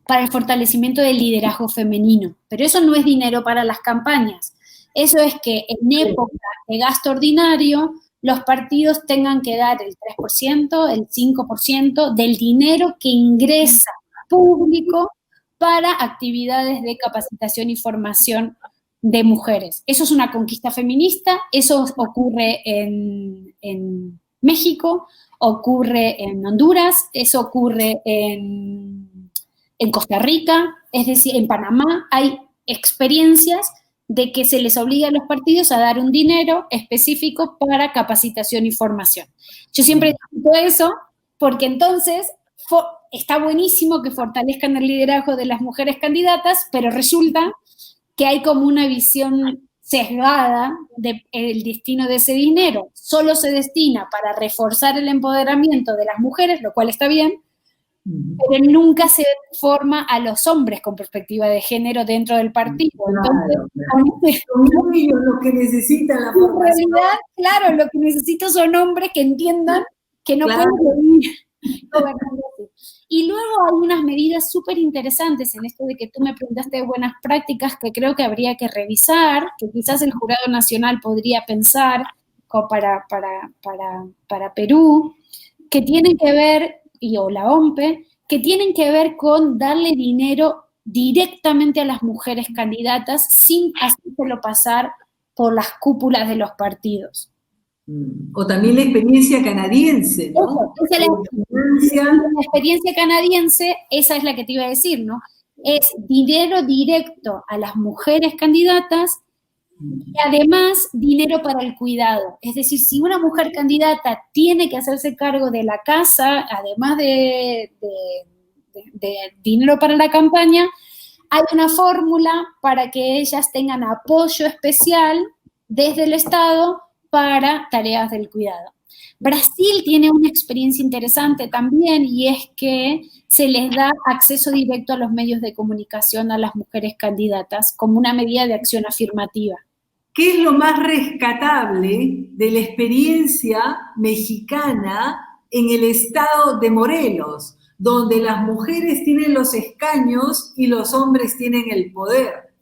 para el fortalecimiento del liderazgo femenino, pero eso no es dinero para las campañas, eso es que en época de gasto ordinario los partidos tengan que dar el 3%, el 5% del dinero que ingresa público para actividades de capacitación y formación de mujeres. Eso es una conquista feminista, eso ocurre en México, ocurre en Honduras, eso ocurre en Costa Rica, es decir, en Panamá hay experiencias de que se les obliga a los partidos a dar un dinero específico para capacitación y formación. Yo siempre digo eso porque entonces está buenísimo que fortalezcan el liderazgo de las mujeres candidatas, pero resulta que hay como una visión sesgada del destino de ese dinero. Solo se destina para reforzar el empoderamiento de las mujeres, lo cual está bien, pero nunca se forma a los hombres con perspectiva de género dentro del partido. Entonces, son ellos los que necesitan la formación. En realidad, claro, lo que necesito son hombres que entiendan que no pueden vivir gobernando así. Y luego hay unas medidas súper interesantes en esto de que tú me preguntaste de buenas prácticas que creo que habría que revisar, que quizás el Jurado Nacional podría pensar para Perú, que tienen que ver, o la OMPE, que tienen que ver con darle dinero directamente a las mujeres candidatas sin hacérselo pasar por las cúpulas de los partidos. O también la experiencia canadiense, ¿no? La experiencia canadiense, esa es la que te iba a decir, ¿no? Es dinero directo a las mujeres candidatas y además dinero para el cuidado. Es decir, si una mujer candidata tiene que hacerse cargo de la casa, además de dinero para la campaña, hay una fórmula para que ellas tengan apoyo especial desde el Estado para tareas del cuidado. Brasil tiene una experiencia interesante también, y es que se les da acceso directo a los medios de comunicación a las mujeres candidatas como una medida de acción afirmativa. ¿Qué es lo más rescatable de la experiencia mexicana en el estado de Morelos, donde las mujeres tienen los escaños y los hombres tienen el poder?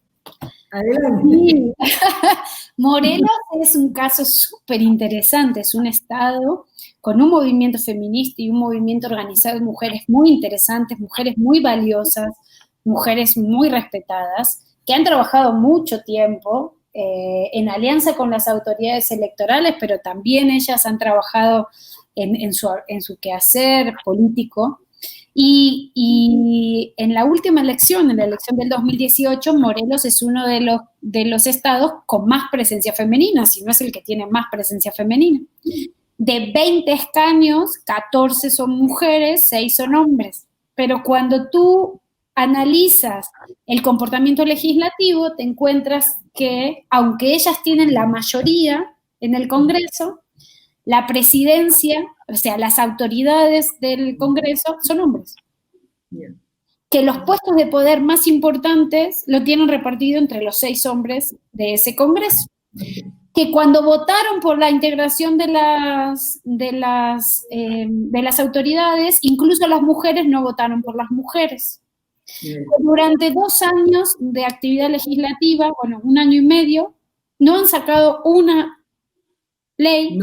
Adelante. Sí. Morelos es un caso súper interesante, es un estado con un movimiento feminista y un movimiento organizado de mujeres muy interesantes, mujeres muy valiosas, mujeres muy respetadas, que han trabajado mucho tiempo en alianza con las autoridades electorales, pero también ellas han trabajado en su quehacer político. Y en la última elección, en la elección del 2018, Morelos es uno de los estados con más presencia femenina, si no es el que tiene más presencia femenina. De 20 escaños, 14 son mujeres, 6 son hombres. Pero cuando tú analizas el comportamiento legislativo, te encuentras que, aunque ellas tienen la mayoría en el Congreso, la presidencia, o sea, las autoridades del Congreso son hombres. Bien. Que los puestos de poder más importantes lo tienen repartido entre los 6 hombres de ese Congreso. Que cuando votaron por la integración de las autoridades, incluso las mujeres no votaron por las mujeres. Bien. Durante 2 años de actividad legislativa, bueno, 1 año y medio, no han sacado una ley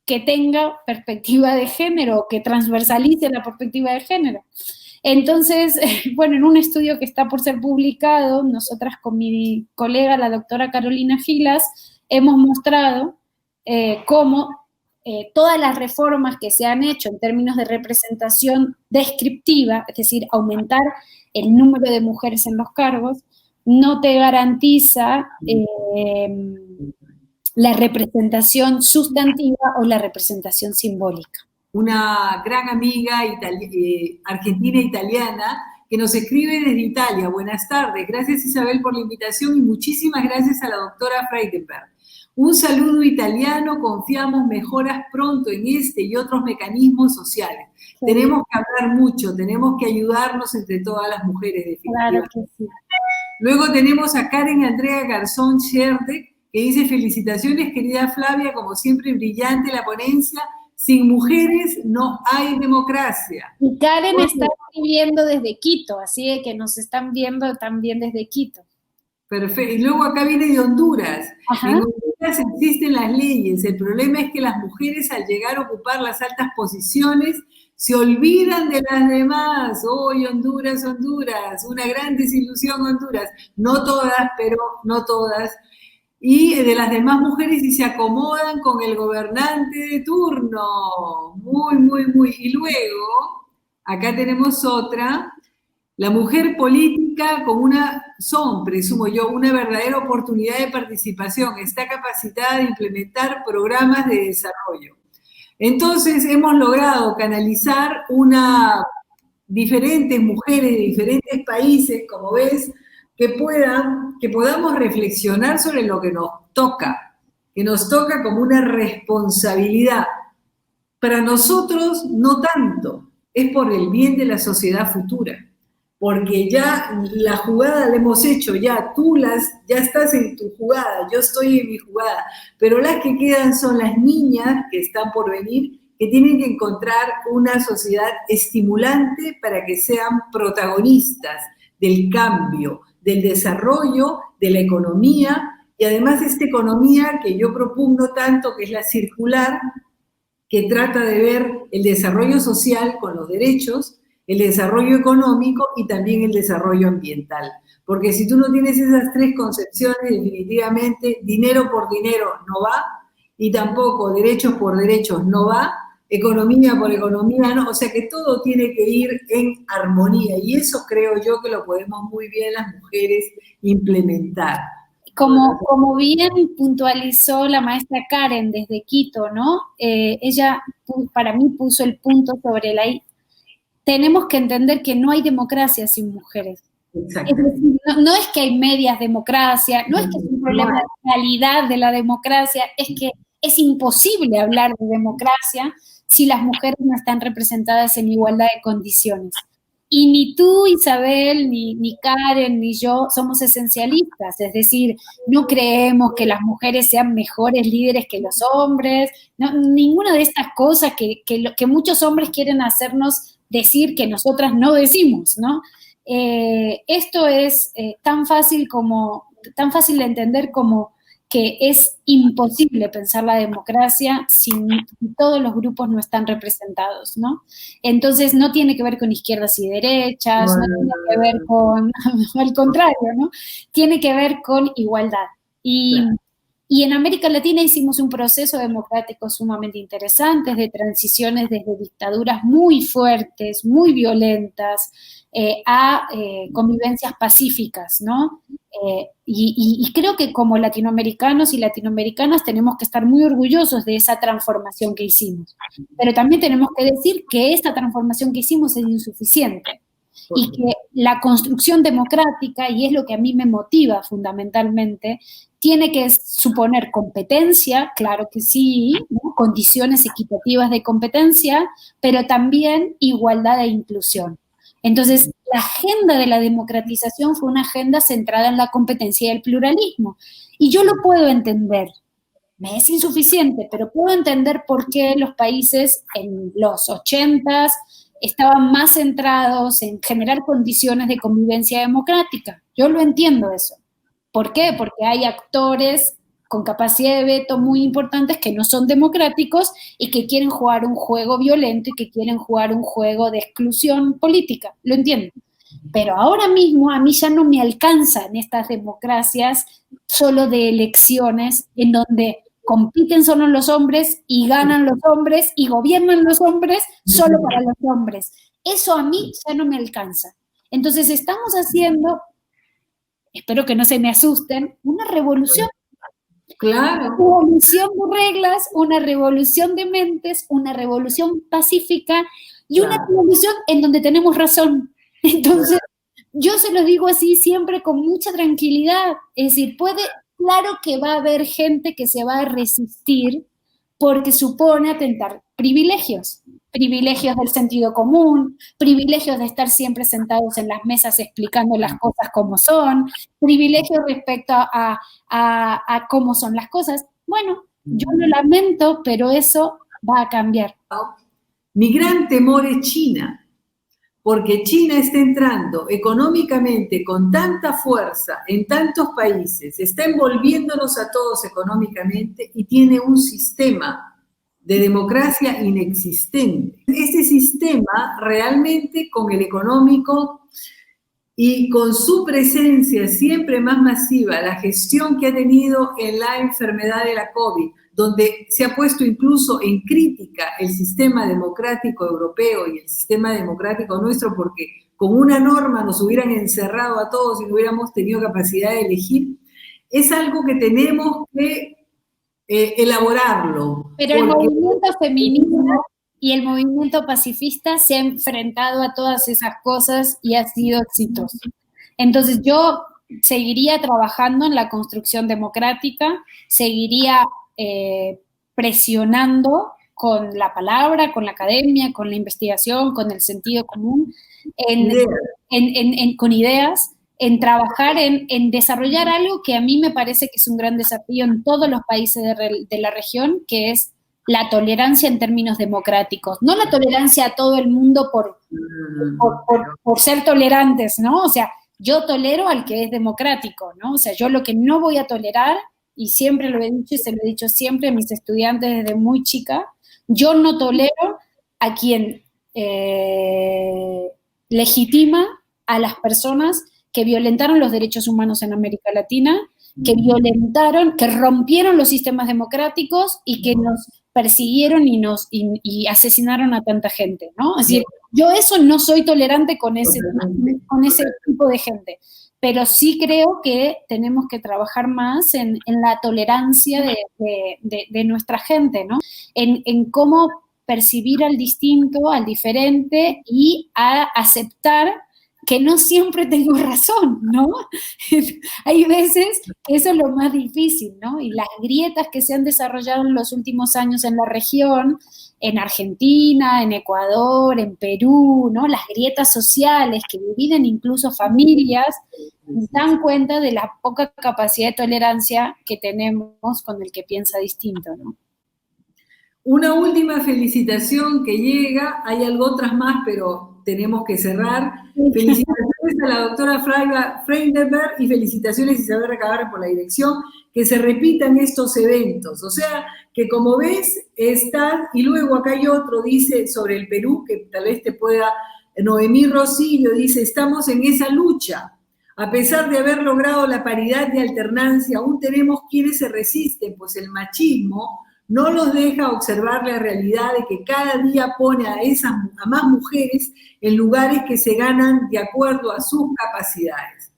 que tenga perspectiva de género, que transversalice la perspectiva de género. Entonces, bueno, en un estudio que está por ser publicado, nosotras con mi colega, la doctora Carolina Gilas, hemos mostrado cómo todas las reformas que se han hecho en términos de representación descriptiva, es decir, aumentar el número de mujeres en los cargos, no te garantiza la representación sustantiva o la representación simbólica. Una gran amiga argentina-italiana que nos escribe desde Italia. Buenas tardes, gracias Isabel por la invitación y muchísimas gracias a la doctora Freidenberg. Un saludo italiano, confiamos mejoras pronto en este y otros mecanismos sociales. Sí. Tenemos que hablar mucho, tenemos que ayudarnos entre todas las mujeres, definitivamente. Claro que sí. Luego tenemos a Karen Andrea Garzón Scherde, que dice: felicitaciones querida Flavia, como siempre brillante la ponencia, sin mujeres no hay democracia. Y Karen está escribiendo desde Quito, así que nos están viendo también desde Quito. Perfecto, y luego acá viene de Honduras. Ajá. En Honduras existen las leyes, el problema es que las mujeres al llegar a ocupar las altas posiciones se olvidan de las demás. ¡Hoy Honduras, Honduras! Una gran desilusión Honduras. No todas, pero no todas. Y de las demás mujeres y se acomodan con el gobernante de turno. Muy, muy, muy. Y luego, acá tenemos otra, la mujer política presumo yo, una verdadera oportunidad de participación, está capacitada de implementar programas de desarrollo. Entonces, hemos logrado canalizar diferentes mujeres de diferentes países, como ves, que podamos reflexionar sobre lo que nos toca como una responsabilidad. Para nosotros no tanto, es por el bien de la sociedad futura, porque ya la jugada la hemos hecho, ya estás en tu jugada, yo estoy en mi jugada, pero las que quedan son las niñas que están por venir, que tienen que encontrar una sociedad estimulante para que sean protagonistas del cambio, del desarrollo, de la economía, y además esta economía que yo propugno tanto, que es la circular, que trata de ver el desarrollo social con los derechos, el desarrollo económico y también el desarrollo ambiental. Porque si tú no tienes esas 3 concepciones, definitivamente dinero por dinero no va, y tampoco derechos por derechos no va, economía por economía no, o sea que todo tiene que ir en armonía, y eso creo yo que lo podemos muy bien las mujeres implementar. Como bien puntualizó la maestra Karen desde Quito, ¿no? Ella para mí puso el punto sobre la I. Tenemos que entender que no hay democracia sin mujeres. Es decir, no es que hay medias democracia, no es que es un problema de calidad de la democracia, es que es imposible hablar de democracia si las mujeres no están representadas en igualdad de condiciones. Y ni tú, Isabel, ni Karen, ni yo somos esencialistas, es decir, no creemos que las mujeres sean mejores líderes que los hombres, no, ninguna de estas cosas que muchos hombres quieren hacernos decir que nosotras no decimos, ¿no? Esto es tan fácil de entender como que es imposible pensar la democracia si todos los grupos no están representados, ¿no? Entonces no tiene que ver con izquierdas y derechas, no tiene que ver con, al contrario, ¿no? Tiene que ver con igualdad. Y en América Latina hicimos un proceso democrático sumamente interesante, de transiciones desde dictaduras muy fuertes, muy violentas, a convivencias pacíficas, ¿no? Y creo que como latinoamericanos y latinoamericanas tenemos que estar muy orgullosos de esa transformación que hicimos. Pero también tenemos que decir que esta transformación que hicimos es insuficiente. Y que la construcción democrática, y es lo que a mí me motiva fundamentalmente, tiene que suponer competencia, claro que sí, ¿no? Condiciones equitativas de competencia, pero también igualdad e inclusión. Entonces, la agenda de la democratización fue una agenda centrada en la competencia y el pluralismo. Y yo lo puedo entender. Me es insuficiente, pero puedo entender por qué los países en los 80s estaban más centrados en generar condiciones de convivencia democrática. Yo lo entiendo eso. ¿Por qué? Porque hay actores con capacidad de veto muy importantes que no son democráticos y que quieren jugar un juego violento y que quieren jugar un juego de exclusión política. Lo entiendo. Pero ahora mismo a mí ya no me alcanzan estas democracias solo de elecciones en donde compiten solo los hombres y ganan los hombres y gobiernan los hombres solo para los hombres. Eso a mí ya no me alcanza. Entonces estamos haciendo, espero que no se me asusten, una revolución. Claro. Una revolución de reglas, una revolución de mentes, una revolución pacífica y una revolución en donde tenemos razón. Entonces, yo se lo digo así siempre con mucha tranquilidad. Es decir, claro que va a haber gente que se va a resistir porque supone atentar privilegios del sentido común, privilegios de estar siempre sentados en las mesas explicando las cosas como son, privilegios respecto a cómo son las cosas. Bueno, yo lo lamento, pero eso va a cambiar. Mi gran temor es China, porque China está entrando económicamente con tanta fuerza en tantos países, está envolviéndonos a todos económicamente y tiene un sistema de democracia inexistente. Ese sistema realmente con el económico y con su presencia siempre más masiva, la gestión que ha tenido en la enfermedad de la COVID, donde se ha puesto incluso en crítica el sistema democrático europeo y el sistema democrático nuestro, porque con una norma nos hubieran encerrado a todos y no hubiéramos tenido capacidad de elegir, es algo que tenemos que elaborarlo. Pero el movimiento feminista y el movimiento pacifista se ha enfrentado a todas esas cosas y ha sido exitoso. Entonces yo seguiría trabajando en la construcción democrática, seguiría presionando con la palabra, con la academia, con la investigación, con el sentido común, con ideas, en trabajar en desarrollar algo que a mí me parece que es un gran desafío en todos los países de la región, que es la tolerancia en términos democráticos. No la tolerancia a todo el mundo por ser tolerantes, ¿no? O sea, yo tolero al que es democrático, ¿no? O sea, yo lo que no voy a tolerar, y siempre lo he dicho y se lo he dicho siempre a mis estudiantes desde muy chica, yo no tolero a quien legitima a las personas que violentaron los derechos humanos en América Latina, que rompieron los sistemas democráticos y que nos persiguieron y asesinaron a tanta gente, ¿no? Es decir, yo eso no soy tolerante con ese tipo de gente, pero sí creo que tenemos que trabajar más en la tolerancia de nuestra gente, ¿no? En cómo percibir al distinto, al diferente y a aceptar que no siempre tengo razón, ¿no? Hay veces que eso es lo más difícil, ¿no? Y las grietas que se han desarrollado en los últimos años en la región, en Argentina, en Ecuador, en Perú, ¿no? Las grietas sociales que dividen incluso familias, dan cuenta de la poca capacidad de tolerancia que tenemos con el que piensa distinto, ¿no? Una última felicitación que llega, hay algo otras más, pero tenemos que cerrar. Felicitaciones a la doctora Flavia Freindenberg y felicitaciones Isabel Recabarre por la dirección, que se repitan estos eventos. O sea, que como ves, está, y luego acá hay otro, dice, sobre el Perú, que tal vez te pueda, Noemí Rosillo, dice, estamos en esa lucha. A pesar de haber logrado la paridad de alternancia, aún tenemos quienes se resisten, pues el machismo no los deja observar la realidad de que cada día pone a más mujeres en lugares que se ganan de acuerdo a sus capacidades.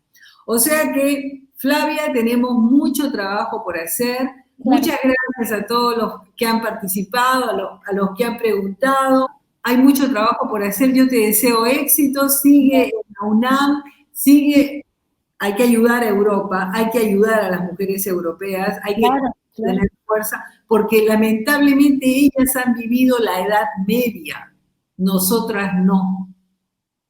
O sea que, Flavia, tenemos mucho trabajo por hacer. Muchas gracias a todos los que han participado, a los que han preguntado. Hay mucho trabajo por hacer. Yo te deseo éxito. Sigue en la UNAM, sigue. Hay que ayudar a Europa, hay que ayudar a las mujeres europeas, hay que tener fuerza, porque lamentablemente ellas han vivido la Edad Media, nosotras no.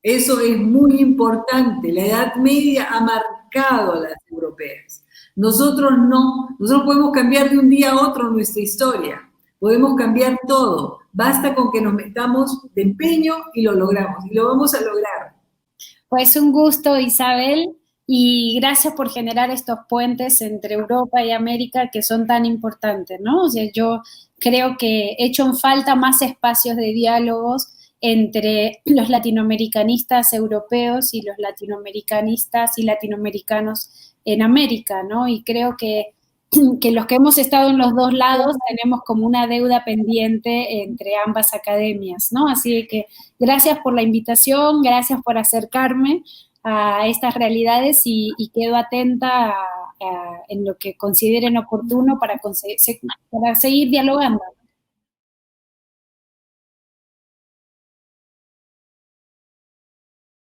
Eso es muy importante. La Edad Media ha marcado a las europeas. Nosotros no. Nosotros podemos cambiar de un día a otro nuestra historia. Podemos cambiar todo. Basta con que nos metamos de empeño y lo logramos. Y lo vamos a lograr. Pues un gusto, Isabel, y gracias por generar estos puentes entre Europa y América que son tan importantes, ¿no? O sea, yo creo que he hecho en falta más espacios de diálogos entre los latinoamericanistas europeos y los latinoamericanistas y latinoamericanos en América, ¿no? Y creo que los que hemos estado en los dos lados tenemos como una deuda pendiente entre ambas academias, ¿no? Así que gracias por la invitación, gracias por acercarme a estas realidades y quedo atenta en lo que consideren oportuno para seguir dialogando.